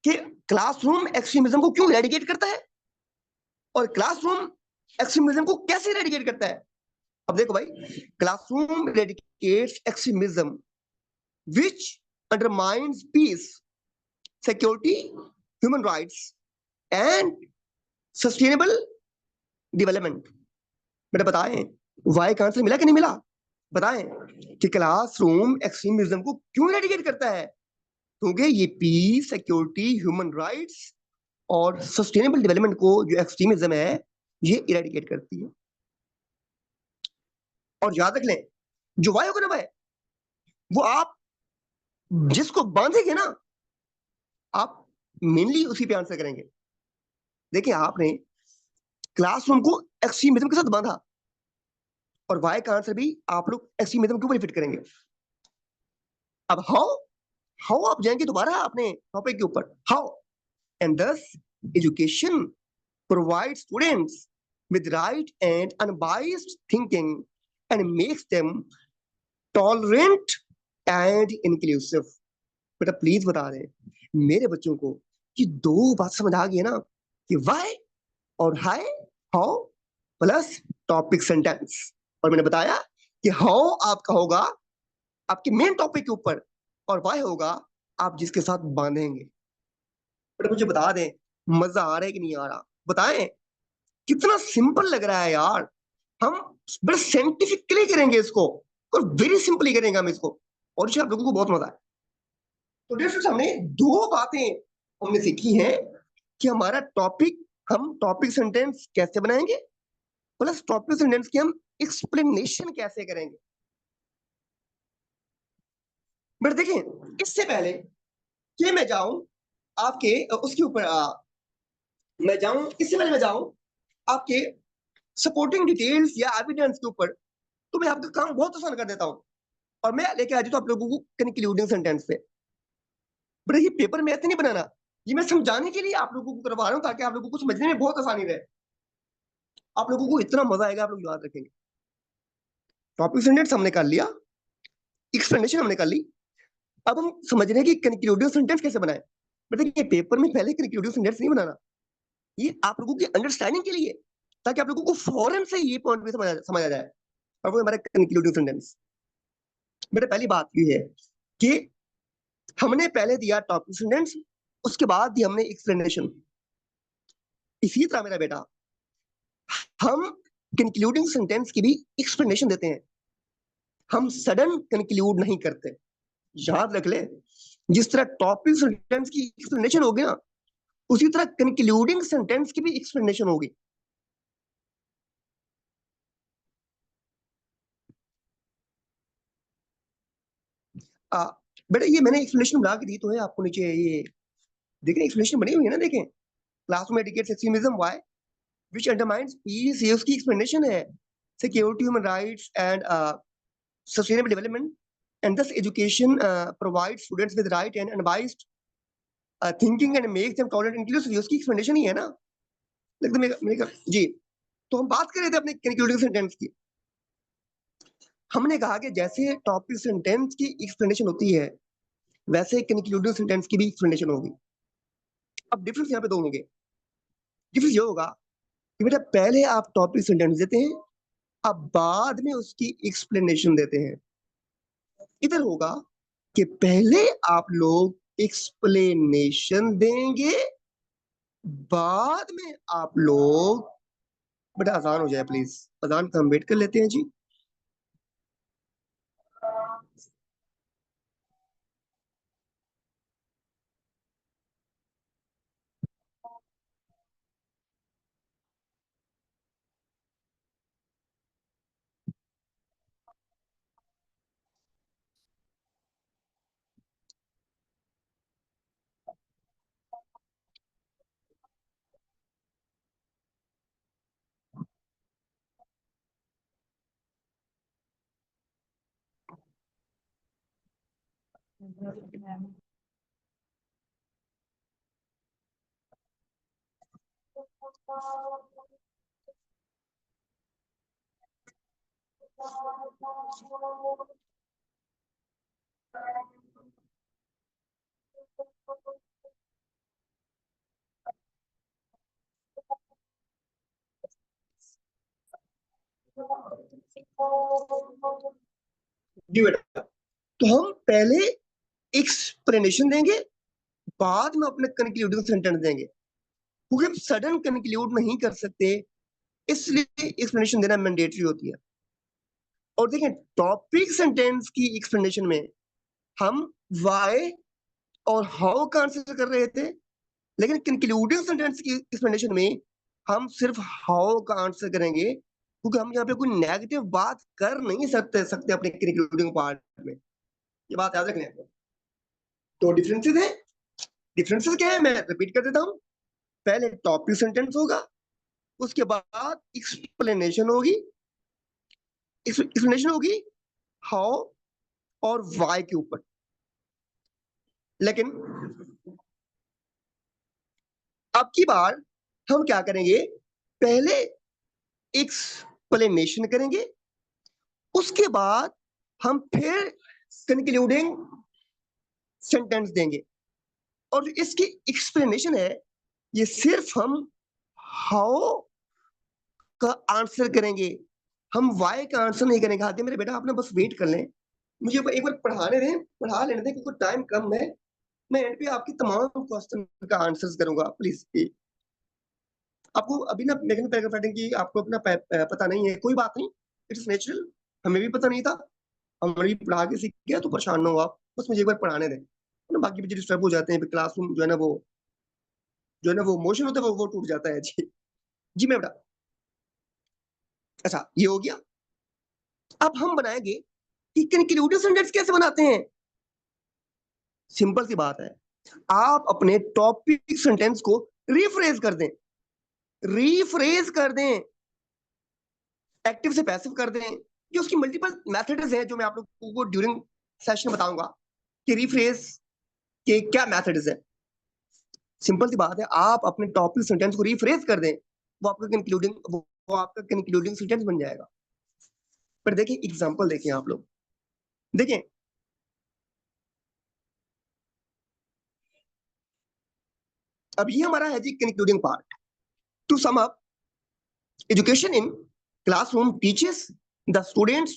कि क्लासरूम एक्सट्रीमिज्म को क्यों इरेडिकेट करता है और क्लासरूम एक्सट्रीमिज्म को कैसे इरेडिकेट करता है। अब देखो भाई, classroom eradicates extremism which undermines peace, security, human rights and sustainable development. बेटा बताएं, वाई का आंसर मिला कि नहीं मिला? बताएं कि क्लासरूम एक्सट्रीमिज्म को क्यों इरेडिकेट करता है? क्योंकि ये पीस, सिक्योरिटी, ह्यूमन राइट्स और सस्टेनेबल डेवलपमेंट को जो एक्सट्रीमिज्म है ये इरेडिकेट करती है। और याद रख लें, जो वाई होगा ना भाई, वो आप जिसको बांधेंगे ना, आप मेनली उसी पे आंसर करेंगे। देखिए, आपने क्लासरूम को एक्सट्रीमिज्म के साथ बांधा और वाई का आंसर भी आप लोग एक्सट्रीमिज्म के ऊपर फिट करेंगे। अब हाउ हाउ आप जाएंगे दोबारा अपने टॉपिक के ऊपर, हाउ एंड दस education provides students with right and unbiased thinking and makes them tolerant and inclusive. बेटा प्लीज बता दे मेरे बच्चों को कि दो बात समझ आ गई है ना, कि वाई और high, how plus topic sentence. और मैंने बताया कि हाउ आपका होगा आपके मेन टॉपिक के ऊपर और वाई होगा आप जिसके साथ बांधेंगे। बेटा मुझे बता दें, मजा आ रहा है कि नहीं आ रहा? बताएं, कितना सिंपल लग रहा है यार। हम बड़े साइंटिफिकली करेंगे इसको और वेरी सिंपली करेंगे हम इसको, और इससे आप लोगों को बहुत मजा है। तो डियर फ्रेंड्स, हमने दो बातें हमने सीखी हैं कि हमारा टॉपिक, हम टॉपिक सेंटेंस कैसे बनाएंगे, प्लस टॉपिक सेंटेंस की हम एक्सप्लेनेशन कैसे करेंगे। बट देखिए, इससे पहले कि मैं जाऊं आपके उसके ऊपर, मैं जाऊं इससे पहले मैं जाऊं आपके सपोर्टिंग डिटेल्स या एविडेंस के ऊपर, तो मैं आपका काम बहुत आसान कर देता हूं और मैं लेके आ जाता हूं आप लोगों को कंक्लूडिंग सेंटेंस पे। बट ये पेपर में ऐसे नहीं बनाना, ये मैं समझाने के लिए आप लोगों को करवा रहा हूं ताकि आप लोगों को समझने में बहुत आसानी रहे। आप लोगों को इतना मजा आएगा, आप लोग याद रखेंगे। टॉपिक सेंटेंस हमने कर लिया, एक्सप्लेनेशन हमने कर ली, अब हम समझ रहे हैं कि कंक्लूडिंग सेंटेंस कैसे बनाए। बट देखिए, पेपर में पहले कंक्लूडिंग सेंटेंस नहीं बनाना, ये आप लोगों की अंडरस्टैंडिंग के लिए, ताकि आप लोगों को फौरन से ये पॉइंट भी समझ आ जाए। और वो हमारा कंक्लूडिंग सेंटेंस। मेरा पहली बात ये है कि हमने पहले दिया टॉपिक सेंटेंस, उसके बाद दिया हमने एक्सप्लेनेशन। इसी तरह मेरा बेटा, हम कंक्लूडिंग सेंटेंस की भी एक्सप्लेनेशन देते हैं, हम सडन कंक्लूड नहीं करते। याद रख ले, जिस तरह टॉपिक सेंटेंस की एक्सप्लेनेशन होगी ना, उसी तरह कंक्लूडिंग सेंटेंस की भी एक्सप्लेनेशन होगी। बेटा ये मैंने एक्सप्लेनेशन बना के दी तो है आपको, नीचे ये देखें एक्सप्लेनेशन बनी हुई है ना, देखें। Classroom eradicates extremism, why, which undermines peace, ये उसकी एक्सप्लेनेशन है। Security, human rights and sustainable development, and thus education provides students with right and unbiased thinking and makes them tolerant and inclusive। उसकी explanation ही है ना, लगता मेरे जी। तो हम बात कर रहे थे अपने कंक्लूडिंग सेंटेंस की। हमने कहा कि जैसे टॉपिक सेंटेंस की एक्सप्लेनेशन होती है, वैसे कंक्लूडिंग सेंटेंस की भी एक्सप्लेनेशन होगी। अब डिफरेंस यहाँ पे दो होंगे। डिफरेंस ये होगा कि बेटा पहले आप टॉपिक सेंटेंस देते हैं, अब बाद में उसकी एक्सप्लेनेशन देते हैं। इधर होगा कि पहले आप लोग एक्सप्लेनेशन देंगे, बाद में आप लोग, बेटा अजान हो जाए प्लीज, अजान का हम वेट कर लेते हैं जी। जी बेटा, तो हम पहले एक्सप्लेनेशन देंगे, बाद में अपने कंक्लूडिंग सेंटेंस देंगे, क्योंकि हम सडन कंक्लूड नहीं कर सकते, इसलिए एक्सप्लेनेशन देना मैंडेटरी होती है। और देखें, टॉपिक सेंटेंस की एक्सप्लेनेशन में हम व्हाई और हाउ का आंसर कर रहे थे, लेकिन कंक्लूडिंग सेंटेंस की एक्सप्लेनेशन में हम सिर्फ हाउ का आंसर करेंगे, क्योंकि हम यहाँ पे कोई नेगेटिव बात कर नहीं सकते अपने कंक्लूडिंग पार्ट में। ये बात याद रखनी है। तो डिफरेंसेस है, डिफरेंसेस क्या है मैं रिपीट कर देता हूँ। पहले टॉपिक सेंटेंस होगा, उसके बाद एक्सप्लेनेशन होगी, एक्सप्लेनेशन होगी हाउ और व्हाई के ऊपर। लेकिन अब की बार हम क्या करेंगे, पहले एक्सप्लेनेशन करेंगे, उसके बाद हम फिर कंक्लूडिंग सेंटेंस देंगे। और जो इसकी एक्सप्लेनेशन है, ये सिर्फ हम हाउ का आंसर करेंगे, हम वाई का आंसर नहीं करेंगे। हाँ मेरे बेटा, आपने बस वेट कर लें, मुझे एक बार पढ़ाने दें, पढ़ा लेने दें, क्योंकि टाइम कम है। मैं एंड पे आपकी तमाम क्वेश्चन का आंसर्स करूंगा, प्लीज। आपको अभी ना मैकेनिकल पैराग्राफ राइटिंग की आपको अपना पता नहीं है, कोई बात नहीं, इट्स नेचुरल, हमें भी पता नहीं था, हमने भी पढ़ा के सीख गया, तो परेशान ना हो आप, बस मुझे एक बार पढ़ाने दें ना, बाकी बच्चे डिस्टर्ब हो जाते हैं, क्लासरूम जो है ना वो मोशन होता है वो टूट जाता है। जी जी मैं बेटा, अच्छा ये हो गया। अब हम बनाएंगे कि कंक्लूडिंग सेंटेंस कैसे बनाते हैं। सिंपल सी बात है, आप अपने टॉपिक सेंटेंस को रीफ्रेज कर दें, रीफ्रेज कर दें, एक्टिव से पैसिव कर दें। ये उसकी मल्टीपल मेथड्स हैं, जो मैं आप लोगों को ड्यूरिंग सेशन बताऊंगा कि रीफ्रेज के क्या मेथड्स हैं। सिंपल सी बात है, आप अपने टॉपिक सेंटेंस को रीफ्रेज कर दें, वो आपका कंक्लूडिंग सेंटेंस बन जाएगा। पर देखिए एग्जांपल देखिए आप लोग, देखिए अब ये हमारा है जी concluding part. To sum up, education in classroom teaches students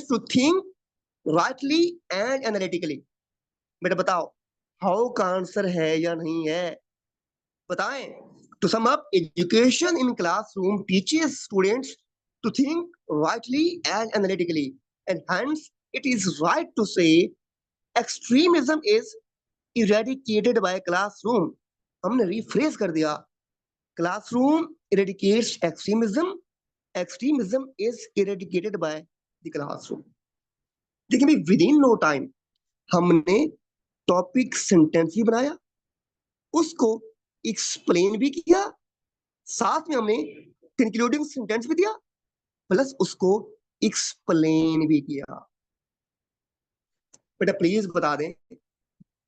to think rightly and analytically। बेटा बताओ, हाउ का आंसर है या नहीं है, बताएं। To sum up, education in classroom teaches students to think rightly and analytically, and hence it is right to say extremism is eradicated by classroom। हमने rephrase कर दिया, classroom eradicates extremism is eradicated by the classroom। देखिए भाई, with in no time हमने topic sentence भी बनाया, उसको explain भी किया, साथ में हमने कंक्लूडिंग सेंटेंस भी दिया, प्लस उसको एक्सप्लेन भी किया। बेटा प्लीज बता दें,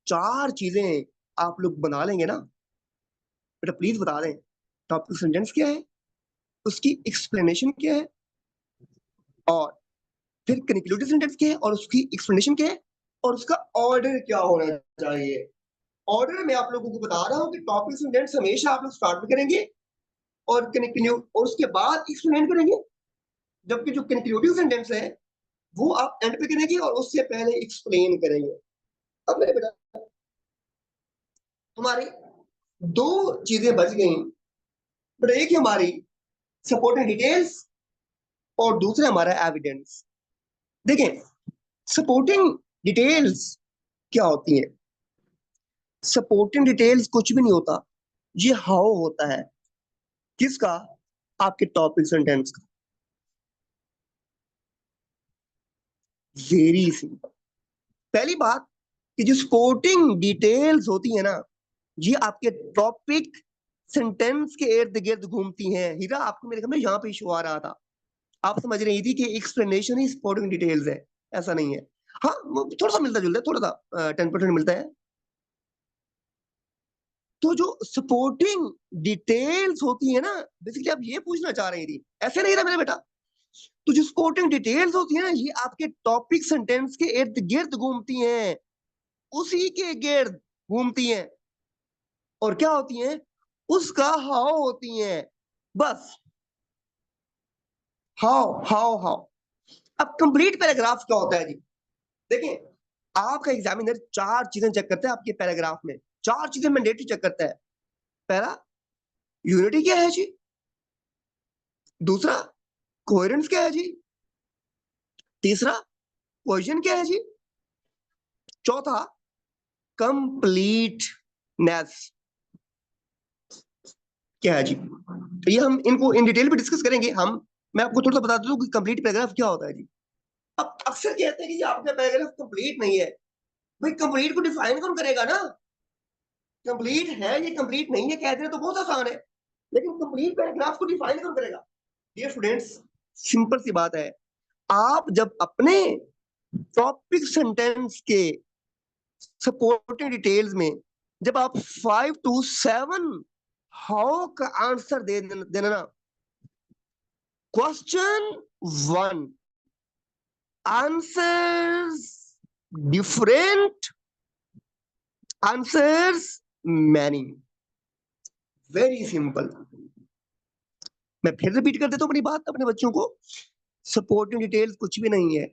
4 चीजें आप लोग बना लेंगे ना। बेटा प्लीज बता दें, टॉपिक सेंटेंस क्या है, उसकी एक्सप्लेनेशन क्या है, और फिर कंक्लूडिंग सेंटेंस क्या है, और उसकी एक्सप्लेनेशन क्या है, और उसका ऑर्डर क्या होना चाहिए। ऑर्डर में आप लोगों को बता रहा हूं कि टॉपिक सेंटेंस हमेशा आप लोग स्टार्ट में करेंगे और कंक्लूड और उसके बाद एक्सप्लेन करेंगे, जबकि जो कंक्लूडिंग सेंटेंस है वो आप एंड पे करेंगे और उससे पहले एक्सप्लेन करेंगे। अब मेरे बेटा, हमारी 2 चीजें बच गई, बट एक हमारी सपोर्टिंग डिटेल्स और दूसरा हमारा एविडेंस। देखें, सपोर्टिंग डिटेल्स क्या होती है। सपोर्टिंग डिटेल्स कुछ भी नहीं होता, ये हाउ होता है। किसका, आपके टॉपिक सेंटेंस का। Very simple. पहली बात कि जो सपोर्टिंग डिटेल्स होती है ना, ये आपके टॉपिक सेंटेंस के इर्द गिर्द घूमती हैं। हीरा, आपको मेरे में यहाँ पे इशू आ रहा था, आप समझ रही थी कि एक्सप्लेनेशन ही सपोर्टिंग डिटेल्स है, ऐसा नहीं है। हाँ थोड़ा सा मिलता जुलता है, थोड़ा सा 10% मिलता है। तो जो सपोर्टिंग डिटेल्स होती है ना, बेसिकली आप ये पूछना चाह रही थी, ऐसे नहीं था मेरा बेटा। तो जो सपोर्टिंग डिटेल्स होती है ना, ये आपके टॉपिक सेंटेंस के इर्द गिर्द घूमती हैं, उसी के गिर्द घूमती हैं, और क्या होती हैं, उसका हाउ होती हैं, बस। हाउ। अब कंप्लीट पैराग्राफ क्या होता है जी? देखिए, आपका एग्जामिनर 4 चीजें चेक करता है आपके पैराग्राफ में, 4 चीजें मैंडेटरी चेक करता है। पहला, यूनिटी क्या है जी? दूसरा, कोहेरेंस क्या है जी? तीसरा, कोहेजन क्या है जी? चौथा, कंप्लीटनेस क्या है जी? तो ये हम इनको इन डिटेल में डिस्कस करेंगे। मैं आपको थोड़ा सा बता दूं कि कंप्लीट पैराग्राफ क्या होता है जी। अब अक्सर कहते हैं कि ये आपका पैराग्राफ कंप्लीट नहीं है। भाई कंप्लीट को डिफाइन कौन करेगा ना? कंप्लीट है ये कंप्लीट नहीं है कह देना तो बहुत आसान है, लेकिन कंप्लीट पैराग्राफ को डिफाइन कौन करेगा? डियर स्टूडेंट्स, सिंपल सी बात है, आप जब अपने टॉपिक सेंटेंस के सपोर्टिंग डिटेल्स में जब आप 5 to 7 हाउ का आंसर देना ना, question 1 answers different, answers many, very simple. मैं फिर रिपीट कर देता हूं अपनी बात अपने बच्चों को, सपोर्टिंग डिटेल्स कुछ भी नहीं है,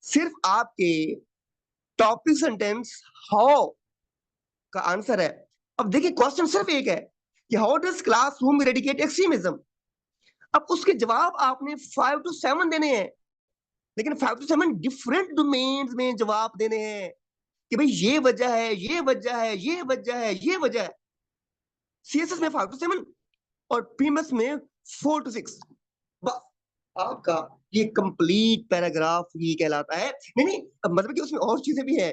सिर्फ आपके टॉपिक सेंटेंस हाउ का आंसर है। अब देखिए क्वेश्चन सिर्फ एक है कि how does classroom eradicate extremism. अब उसके जवाब आपने 5 to 7 देने हैं, लेकिन 5 to 7 डिफरेंट डोमेन्स में जवाब देने हैं कि भाई ये वजह है, ये वजह है, ये वजह है, ये वजह है। सीएसएस में 5 to 7 और पीएमएस में 4 to 6। बस आपका ये कंप्लीट पैराग्राफ ये कहलाता है। नहीं, अब मतलब कि उसमें और चीजें भी है।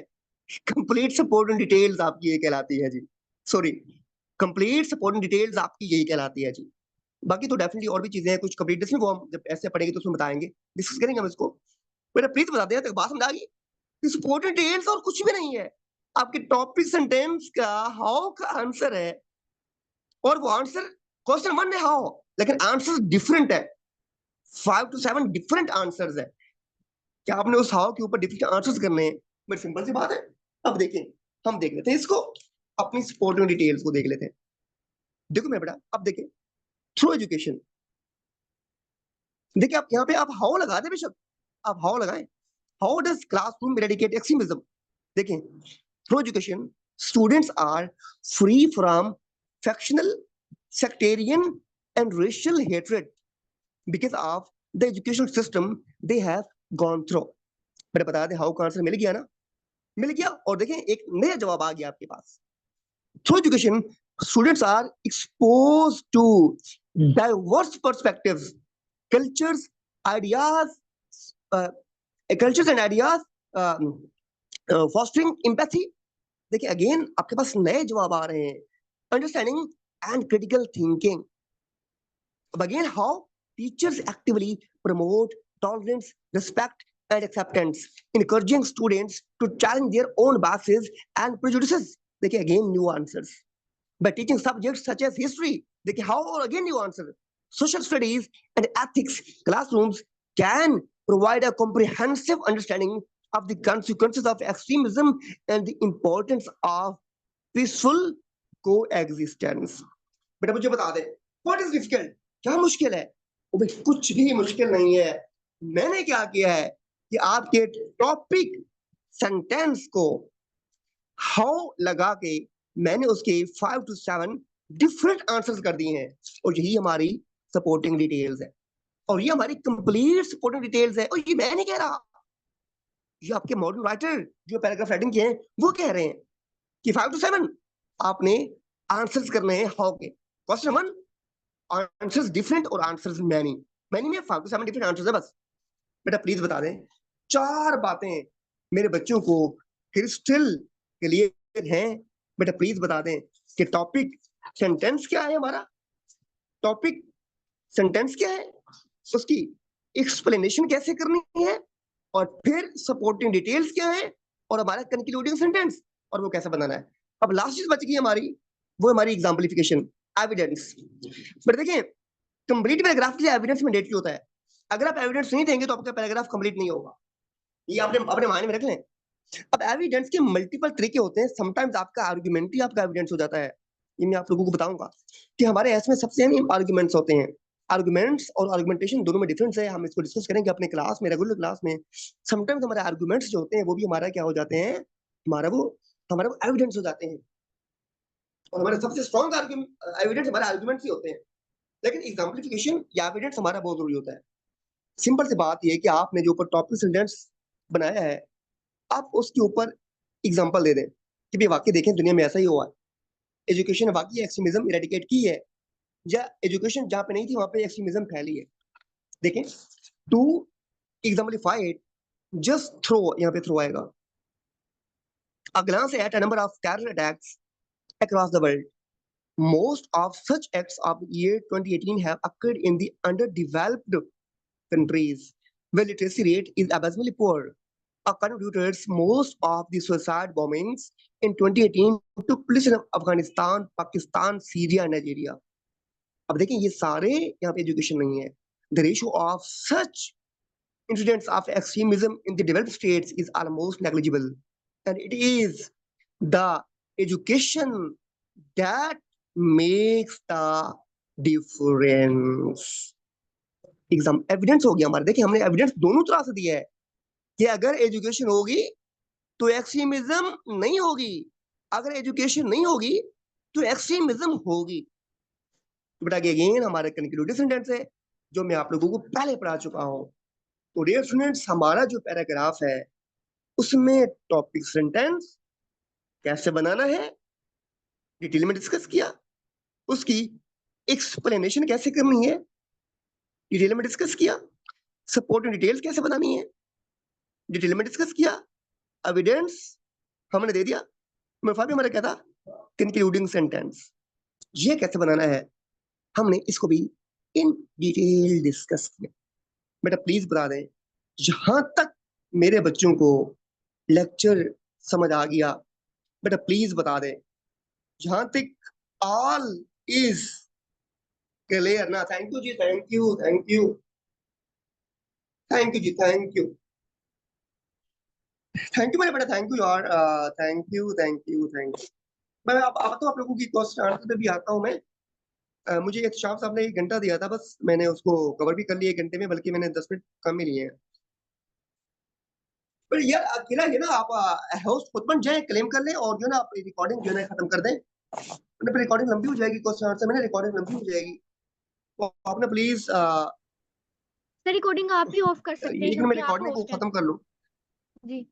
कंप्लीट सपोर्टिंग डिटेल्स आपकी ये कहलाती है जी। सॉरी, कंप्लीट सपोर्टिंग डिटेल्स आपकी यही कहलाती है जी। बाकी तो डेफिनेटली और भी चीजें हैं कुछ कंप्लीटनेस में, वो हम जब ऐसे पढ़ेंगे तो उसमें बताएंगे, डिस्कस करेंगे हम इसको। मेरा प्लीज बता दें तक बात समझ आ गई। सपोर्टिंग डिटेल्स और कुछ भी नहीं है, आपके टॉपिक सेंटेंस का हाउ का आंसर है, और वो आंसर क्वेश्चन 1 में हाउ, लेकिन आंसर डिफरेंट है। 5 to 7 डिफरेंट आंसर्स है। क्या आपने उस हाउ के ऊपर डिफरेंट आंसर्स करने हैं? बड़ी सिंपल सी बात है। अब देखिए, हम देख लेते हैं इसको, अपनी सपोर्टिंग डिटेल्स को देख लेते हैं। देखो मेरा बेटा, अब देखिए, थ्रू एजुकेशन, देखिए आप यहाँ पे आप हाउ लगा दे बेशक, आप हाउ लगाएं, how does classroom eradicate extremism. देखिए, through education students are free from factional, sectarian and racial hatred because of the educational system they have gone through। मैंने बता दें हाउ का आंसर मिल गया ना, मिल गया। और देखें एक नया जवाब आ गया आपके पास। Through education students are exposed to diverse perspectives, cultures, ideas, cultures and ideas, fostering empathy. देखिए अगेन आपके पास नए जवाब आ रहे हैं। Understanding and critical thinking. Again, how teachers actively promote tolerance, respect, and acceptance, encouraging students to challenge their own biases and prejudices. देखिए again new answers. By teaching subjects such as history, देखिए how, or again new answer, social studies and ethics, classrooms can provide a comprehensive understanding of the consequences of extremism and the importance of peaceful coexistence। बेटा मुझे बता दे, what is difficult, क्या मुश्किल है? ओ भाई कुछ भी मुश्किल नहीं है। मैंने क्या किया है कि आपके टॉपिक सेंटेंस को हाउ लगा के मैंने उसके 5 to 7 डिफरेंट आंसर्स कर दिए हैं, और यही हमारी सपोर्टिंग डिटेल्स है, और ये हमारी कंप्लीट सपोर्टिंग डिटेल्स है। और ये मैं नहीं कह रहा, ये आपके मॉडल राइटर जो पैराग्राफ राइटिंग किए हैं वो कह रहे हैं कि 5 to 7 आपने आंसर्स करने हैं हाउ के। क्वेश्चन 1 आंसर्स डिफरेंट और आंसर्स मैनी, मैनी में 5 to 7 डिफरेंट आंसर्स है बस। बेटा प्लीज बता दें 4 बातें मेरे बच्चों को क्रिस्टल क्लियर हैं। बेटा प्लीज बता दें कि टॉपिक सेंटेंस क्या है हमारा, टॉपिक सेंटेंस क्या है, उसकी एक्सप्लेनेशन कैसे करनी है, और फिर सपोर्टिंग डिटेल्स क्या है, और हमारा कंक्लूडिंग सेंटेंस, और वो कैसे बनाना है। अब लास्ट चीज बच गई हमारी, वो हमारी एग्जाम्पलिफिकेशन, एविडेंस। बट देखिए कंप्लीट पैराग्राफ के लिए एविडेंस मैंडेटरी होता है। अगर आप एविडेंस नहीं देंगे तो आपका पैराग्राफ कंप्लीट नहीं होगा, ये आपने अपने माइंड में रख लें। अब एविडेंस के मल्टीपल तरीके होते हैं, समटाइम्स आपका आर्गुमेंट ही आपका एविडेंस हो जाता है। ये मैं आप लोगों को बताऊंगा कि हमारे इसमें सबसे अहम आर्गुमेंट्स होते हैं। आर्गुमेंट्स और आर्गुमेंटेशन दोनों में डिफरेंस है, हम इसको डिस्कस करेंगे अपने क्लास में, रेगुलर क्लास में। समटाइम्स हमारे आर्गुमेंट्स जो होते हैं वो भी हमारा क्या हो जाते हैं, हमारा वो एविडेंस हो जाते हैं, और हमारे सबसे स्ट्रॉन्ग एविडेंस हमारे आर्गुमेंट्स ही होते हैं, लेकिन एग्जाम्पलिफिकेशन या एविडेंस हमारा बहुत जरूरी होता है। सिंपल सी बात ये है कि आपने जो ऊपर टॉपिक सेंटेंस बनाया है, आप उसके ऊपर एग्जांपल दे दें कि भाई वाकई देखें दुनिया में ऐसा ही हुआ है, एजुकेशन ने वाकई एक्सट्रीमिज्म इरेडिकेट की है, या एजुकेशन जहाँ पे नहीं थी वहां पे एक्सट्रीमिज्म फैली है। देखें, to exemplify it, just throw, यहाँ पे थ्रो आएगा, a glance at a number of terror attacks across the world. Most of such acts of year 2018 have occurred in the underdeveloped countries, where literacy rate is abysmally poor. Contributors, most of the suicide bombings in 2018 took place in Afghanistan, Pakistan, Syria, and Nigeria. अब देखें ये सारे यहाँ पे education नहीं है. The ratio of such incidents of extremism in the developed states is almost negligible, and it is the education that makes the difference. Exam evidence हो गया हमारे. देखिए हमने एविडेंस दोनों तरह से दिया है कि अगर एजुकेशन होगी तो एक्सट्रीमिज्म नहीं होगी, अगर एजुकेशन नहीं होगी तो एक्सट्रीमिज्म होगी. बेटा अगेन हमारे कंक्लूडिव सेंटेंस है जो मैं आप लोगों को पहले पढ़ा चुका हूं. तो डियर स्टूडेंट्स, हमारा जो पैराग्राफ है उसमें टॉपिक सेंटेंस कैसे बनाना है डिटेल में डिस्कस किया, उसकी एक्सप्लेनेशन कैसे करनी है डिटेल में डिस्कस किया, सपोर्टिंग डिटेल्स कैसे बनानी है डिटेल में डिस्कस किया, एविडेंस हमने दे दिया, मफा भी हमारा क्या था, कंक्लूडिंग सेंटेंस ये कैसे बनाना है हमने इसको भी इन डिटेल डिस्कस किया. बेटा प्लीज बता दें जहां तक मेरे बच्चों को लेक्चर समझ आ गया, बेटा प्लीज बता दें जहां तक ऑल इज क्लियर ना. थैंक यू जी, thank you, thank you, thank you जी, थैंक यू, थैंक यू मेरे बेटा, थैंक यू यार, thank you, thank you, thank you. मैं अब आता हूँ आप लोगों की क्वेश्चन आंसर पे भी आता हूँ मैं. मुझे इत्शाफ साहब ने 1 घंटा दिया था, बस मैंने उसको कवर भी कर लिया 1 घंटे में, बल्कि मैंने 10 मिनट कम ही लिए हैं. पर यार अकेला ये ना आप होस्ट खुद बन जाए, क्लेम कर ले और जो ना आप रिकॉर्डिंग जो है खत्म कर दें, वरना फिर रिकॉर्डिंग लंबी हो जाएगी. क्वेश्चन आंसर में रिकॉर्डिंग लंबी हो जाएगी, तो आपने प्लीज सर रिकॉर्डिंग आप ही ऑफ कर सकते हैं लेकिन मैं क्योंकि आप रिकॉर्डिंग को होस्ट हैं. खत्म कर लूं. जी